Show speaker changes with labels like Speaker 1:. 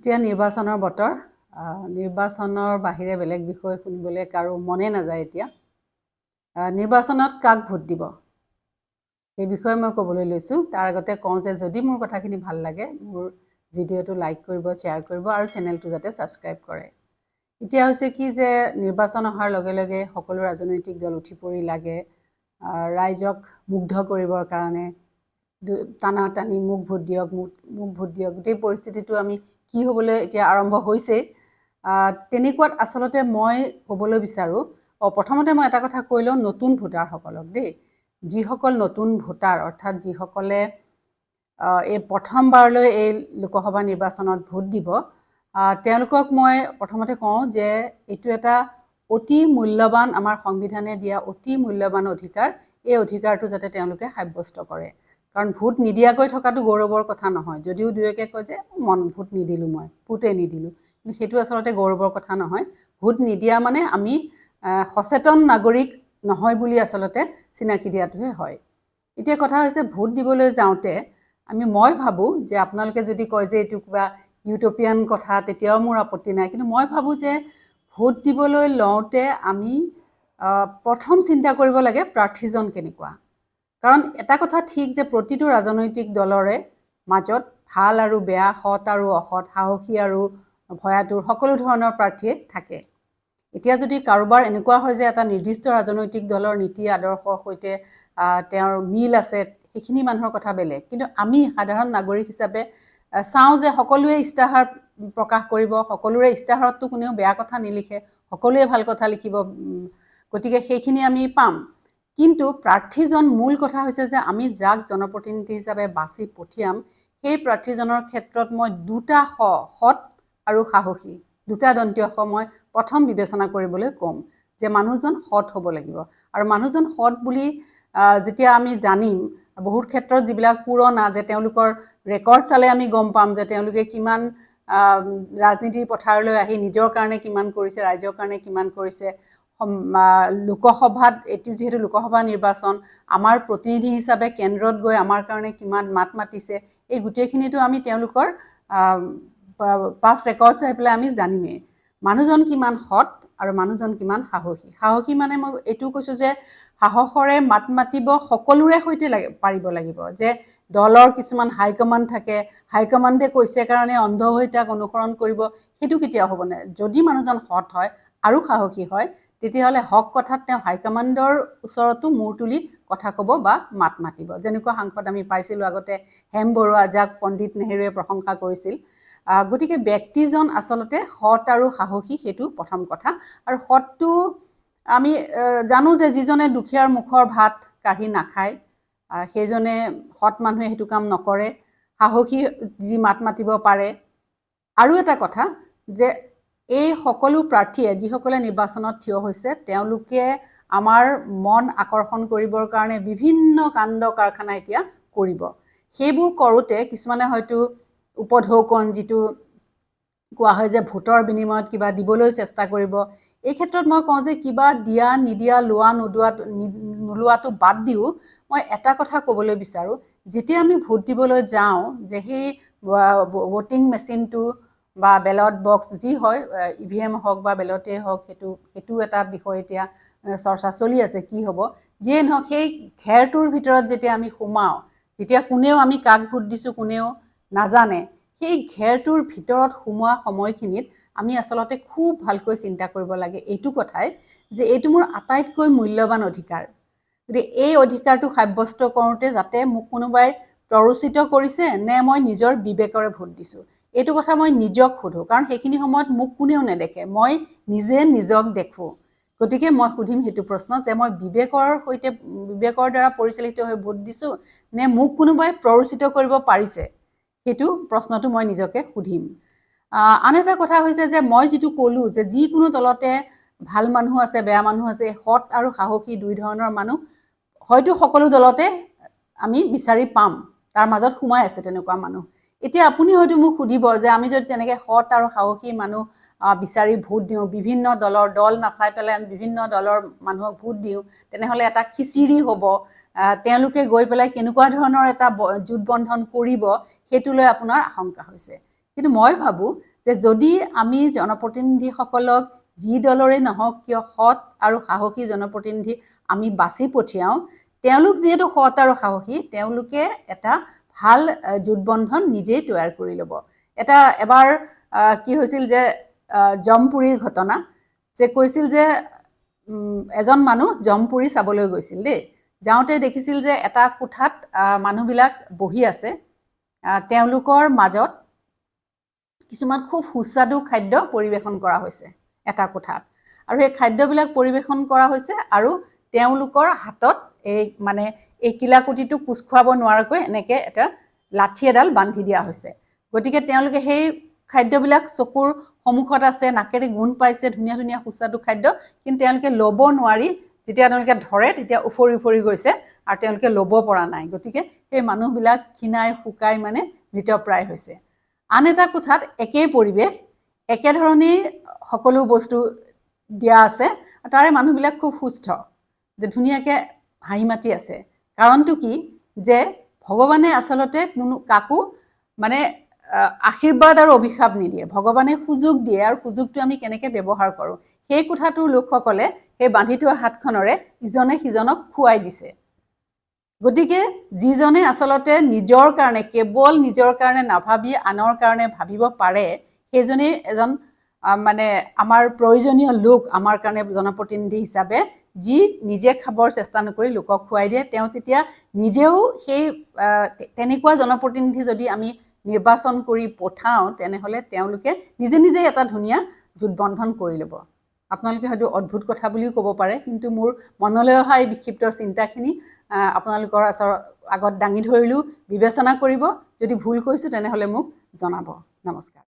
Speaker 1: এতিয়া নিৰ্বাচনৰ বতৰ নিৰ্বাচনৰ বাহিৰে বেলেগ বিষয় শুনিবলৈ কাৰো মনে নাযায় এতিয়া নিৰ্বাচনত কাক ভোট দিব এই বিষয়ে মই ক'বলৈ লৈছোঁ তাৰ আগতে কওঁ যে যদি মোৰ কথাখিনি ভাল লাগে মোৰ ভিডিঅ'টো লাইক কৰিব শ্বেয়াৰ কৰিব আৰু চেনেলটো যাতে ছাবস্ক্ৰাইব কৰে এতিয়া হৈছে কি যে নিৰ্বাচন অহাৰ লগে লগে সকলো ৰাজনৈতিক দল উঠি পৰি লাগে ৰাইজক মুগ্ধ কৰিবৰ কাৰণে টানা টানি মোক ভোট দিয়ক গোটেই পৰিস্থিতিটো আমি কি হ'বলৈ এতিয়া আৰম্ভ হৈছে তেনেকুৱাত আচলতে মই ক'বলৈ বিচাৰোঁ প্ৰথমতে মই এটা কথা কৈ লওঁ নতুন ভোটাৰসকলক দেই যিসকল নতুন ভোটাৰ অৰ্থাৎ যিসকলে এই প্ৰথমবাৰলৈ এই লোকসভা নিৰ্বাচনত ভোট দিব তেওঁলোকক মই প্ৰথমতে কওঁ যে এইটো এটা অতি মূল্যৱান আমাৰ সংবিধানে দিয়া অতি মূল্যৱান অধিকাৰ এই অধিকাৰটো যাতে তেওঁলোকে সাব্যস্ত কৰে কাৰণ ভোট নিদিয়াকৈ থকাটো গৌৰৱৰ কথা নহয় যদিও দুয়োকে কয় যে ভোট নিদিলোঁ মই ভোটেই নিদিলোঁ কিন্তু সেইটো আচলতে গৌৰৱৰ কথা নহয় ভোট নিদিয়া মানে আমি সচেতন নাগৰিক নহয় বুলি আচলতে চিনাকি দিয়াটোহে হয় এতিয়া কথা হৈছে ভোট দিবলৈ যাওঁতে মই ভাবোঁ যে আপোনালোকে যদি কয় যে এইটো কিবা ইউটোপিয়ান কথা তেতিয়াও মোৰ আপত্তি নাই কিন্তু মই ভাবোঁ যে ভোট দিবলৈ লওঁতে আমি প্ৰথম চিন্তা কৰিব লাগে প্ৰাৰ্থীজন কেনেকুৱা কাৰণ এটা কথা ঠিক যে প্ৰতিটো ৰাজনৈতিক দলৰে মাজত ভাল আৰু বেয়া সৎ আৰু অসৎ সাহসী আৰু ভয়াতুৰ সকলো ধৰণৰ প্ৰাৰ্থীয়ে থাকে এতিয়া যদি কাৰোবাৰ এনেকুৱা হয় যে এটা নিৰ্দিষ্ট ৰাজনৈতিক দলৰ নীতি আদৰ্শৰ সৈতে তেওঁৰ মিল আছে সেইখিনি মানুহৰ কথা বেলেগ কিন্তু আমি সাধাৰণ নাগৰিক হিচাপে চাওঁ যে সকলোৱে ইস্তাহাৰ প্ৰকাশ কৰিব সকলোৰে ইস্তাহাৰততো কোনেও বেয়া কথা নিলিখে সকলোৱে ভাল কথা লিখিব গতিকে সেইখিনি আমি পাম কিন্তু প্ৰাৰ্থীজন মূল কথা হৈছে যে আমি যাক জনপ্ৰতিনিধি হিচাপে বাছি পঠিয়াম সেই প্ৰাৰ্থীজনৰ ক্ষেত্ৰত মই দুটা সৎ আৰু সাহসী দুটা দন্তীয় মই প্ৰথম বিবেচনা কৰিবলৈ ক'ম যে মানুহজন সৎ হ'ব লাগিব আৰু মানুহজন সৎ বুলি যেতিয়া আমি জানিম বহুত ক্ষেত্ৰত যিবিলাক পুৰণা যে তেওঁলোকৰ ৰেকৰ্ড চালে আমি গম পাম যে তেওঁলোকে কিমান ৰাজনীতিৰ পথাৰলৈ আহি নিজৰ কাৰণে কিমান কৰিছে ৰাইজৰ কাৰণে কিমান কৰিছে লোকসভাত এটি যেহেতু লোকসভা নিৰ্বাচন আমাৰ প্ৰতিনিধি হিচাপে কেন্দ্ৰত গৈ আমাৰ কাৰণে কিমান মাত মাতিছে এই গোটেইখিনিটো আমি তেওঁলোকৰ পাষ্ট ৰেকৰ্ড চাই পেলাই আমি জানিমেই মানুহজন কিমান সৎ আৰু মানুহজন কিমান সাহসী মানে মই এইটো কৈছোঁ যে সাহসৰে মাত মাতিব সকলোৰে সৈতে পাৰিব লাগিব যে দলৰ কিছুমান হাইকমাণ্ড থাকে হাইকমাণ্ডে কৈছে কাৰণে অন্ধ হৈ তাক অনুসৰণ কৰিব সেইটো কেতিয়াও হ'ব নাই যদি মানুহজন সৎ হয় আৰু সাহসী হয় তেতিয়াহ'লে হক কথাত তেওঁ হাইকমাণ্ডৰ ওচৰতো মূৰ তুলি কথা ক'ব বা মাত মাতিব যেনেকুৱা সাংসদ আমি পাইছিলোঁ আগতে হেম বৰুৱা যাক পণ্ডিত নেহেৰুৱে প্ৰশংসা কৰিছিল গতিকে ব্যক্তিজন আচলতে সৎ আৰু সাহসী সেইটো প্ৰথম কথা আৰু সৎটো আমি জানো যে যিজনে দুখীয়াৰ মুখৰ ভাত কাঢ়ি নাখায় সেইজনে সৎ মানুহে সেইটো কাম নকৰে সাহসী যি মাত মাতিব পাৰে আৰু এটা কথা যে এই সকলো প্ৰাৰ্থীয়ে যিসকলে নিৰ্বাচনত থিয় হৈছে তেওঁলোকে আমাৰ মন আকৰ্ষণ কৰিবৰ কাৰণে বিভিন্ন কাণ্ড কাৰখানা এতিয়া কৰিব সেইবোৰ কৰোঁতে কিছুমানে হয়তো উপঢৌকন যিটো কোৱা হয় যে ভোটৰ বিনিময়ত কিবা দিবলৈ চেষ্টা কৰিব এই ক্ষেত্ৰত মই কওঁ যে কিবা দিয়া নিদিয়া লোৱা নোলোৱাটো বাদ দিও মই এটা কথা ক'বলৈ বিচাৰোঁ যেতিয়া আমি ভোট দিবলৈ যাওঁ যে সেই ভোটিং মেচিনটো বা বেলট বক্স যি হয় ইভিএম হওক বা বেলটেই হওক সেইটো এটা বিষয় এতিয়া চৰ্চা চলি আছে কি হ'ব যিয়ে নহওক সেই ঘেৰটোৰ ভিতৰত যেতিয়া আমি সোমাওঁ যেতিয়া কোনেও আমি কাক ভোট দিছোঁ কোনেও নাজানে সেই ঘেৰটোৰ ভিতৰত সোমোৱা সময়খিনিত আমি আচলতে খুব ভালকৈ চিন্তা কৰিব লাগে এইটো কথাই যে এইটো মোৰ আটাইতকৈ মূল্যৱান অধিকাৰ গতিকে এই অধিকাৰটো সাব্যস্ত কৰোঁতে যাতে মোক কোনোবাই প্ৰৰোচিত কৰিছে নে মই নিজৰ বিবেকৰে ভোট দিছোঁ এইটো কথা মই নিজক সোধোঁ কাৰণ সেইখিনি সময়ত মোক কোনেও নেদেখে মই নিজে নিজক দেখোঁ গতিকে মই সুধিম সেইটো প্ৰশ্ন যে মই বিবেকৰ দ্বাৰা পৰিচালিত হৈ ভোট দিছোঁ নে মোক কোনোবাই প্ৰৰোচিত কৰিব পাৰিছে সেইটো প্ৰশ্নটো মই নিজকে সুধিম আন এটা কথা হৈছে যে মই যিটো ক'লোঁ যে যিকোনো দলতে ভাল মানুহ আছে বেয়া মানুহ আছে সৎ আৰু সাহসী দুই ধৰণৰ মানুহ হয়তো সকলো দলতে আমি বিচাৰি পাম তাৰ মাজত সোমাই আছে তেনেকুৱা মানুহ এতিয়া আপুনি হয়তো মোক সুধিব যে আমি যদি তেনেকৈ সৎ আৰু সাহসী মানুহ বিচাৰি ভোট দিওঁ বিভিন্ন দল নাচাই পেলাই আমি বিভিন্ন দলৰ মানুহক ভোট দিওঁ তেনেহ'লে এটা খিচিৰি হ'ব তেওঁলোকে গৈ পেলাই কেনেকুৱা ধৰণৰ এটা জোট বন্ধন কৰিব সেইটো লৈ আপোনাৰ আশংকা হৈছে কিন্তু মই ভাবোঁ যে যদি আমি জনপ্ৰতিনিধিসকলক যি দলৰে নহওক কিয় সৎ আৰু সাহসী জনপ্ৰতিনিধি আমি বাছি পঠিয়াওঁ, তেওঁলোক যিহেতু সৎ আৰু সাহসী, তেওঁলোকে এটা ভাল জোটবন্ধন নিজেই তৈয়াৰ কৰি ল'ব। এবাৰ কি হৈছিল যে জমপুৰীৰ ঘটনা, যে কৈছিল যে এজন মানুহ জমপুৰী চাবলৈ গৈছিল দেই। যাওঁতে দেখিছিল যে এটা কোঠাত মানুহবিলাক বহি আছে, তেওঁলোকৰ মাজত কিছুমান খুব সুস্বাদু খাদ্য পৰিৱেশন কৰা হৈছে এটা কোঠাত, আৰু সেই খাদ্যবিলাক পৰিৱেশন কৰা হৈছে আৰু তেওঁলোকৰ হাতত এই কিলাকুটিটো কোচ খুৱাব নোৱাৰাকৈ এনেকৈ এটা লাঠি এডাল বান্ধি দিয়া হৈছে। গতিকে তেওঁলোকে সেই খাদ্যবিলাক চকুৰ সন্মুখত আছে, নাকেৰে গুণ পাইছে, ধুনীয়া ধুনীয়া সুস্বাদু খাদ্য, কিন্তু তেওঁলোকে ল'ব নোৱাৰি যেতিয়া তেওঁলোকে ধৰে তেতিয়া উফৰি উফৰি গৈছে আৰু তেওঁলোকে ল'ব পৰা নাই। গতিকে সেই মানুহবিলাক ক্ষীণাই শুকাই মৃতপ্ৰায় হৈছে। আন এটা কোঠাত একেই পৰিৱেশ, একেধৰণেই সকলো বস্তু দিয়া আছে, তাৰে মানুহবিলাক খুব সুস্থ, যে ধুনীয়াকৈ হাঁহি মাতি আছে। কাৰণটো কি, যে ভগৱানে আচলতে কাকো আশীৰ্বাদ আৰু অভিশাপ নিদিয়ে, ভগৱানে সুযোগ দিয়ে, আৰু সুযোগটো আমি কেনেকৈ ব্যৱহাৰ কৰোঁ। সেই কোঠাটোৰ লোকসকলে সেই বান্ধি থোৱা হাতখনৰে ইজনে সিজনক খুৱাই দিছে। গতিকে যিজনে আচলতে নিজৰ কাৰণে, কেৱল নিজৰ কাৰণে নাভাবি আনৰ কাৰণে ভাবিব পাৰে, সেইজনেই এজন আমাৰ প্ৰয়োজনীয় লোক আমাৰ কাৰণে জনপ্ৰতিনিধি হিচাপে, যি নিজে খাবৰ চেষ্টা নকৰি লোকক খুৱাই দিয়ে। তেওঁ তেতিয়া নিজেও সেই তেনেকুৱা জনপ্ৰতিনিধি যদি আমি নিৰ্বাচন কৰি পঠাওঁ, তেনেহ'লে তেওঁলোকে নিজে নিজে এটা ধুনীয়া জোটবন্ধন কৰি ল'ব। আপোনালোকে হয়তো অদ্ভুত কথা বুলিও ক'ব পাৰে, কিন্তু মোৰ মনলৈ অহা এই বিক্ষিপ্ত চিন্তাখিনি আপোনালোকৰ আগত দাঙি ধৰিলোঁ। বিবেচনা কৰিব, যদি ভুল কৈছোঁ তেনেহ'লে মোক জনাব। নমস্কাৰ।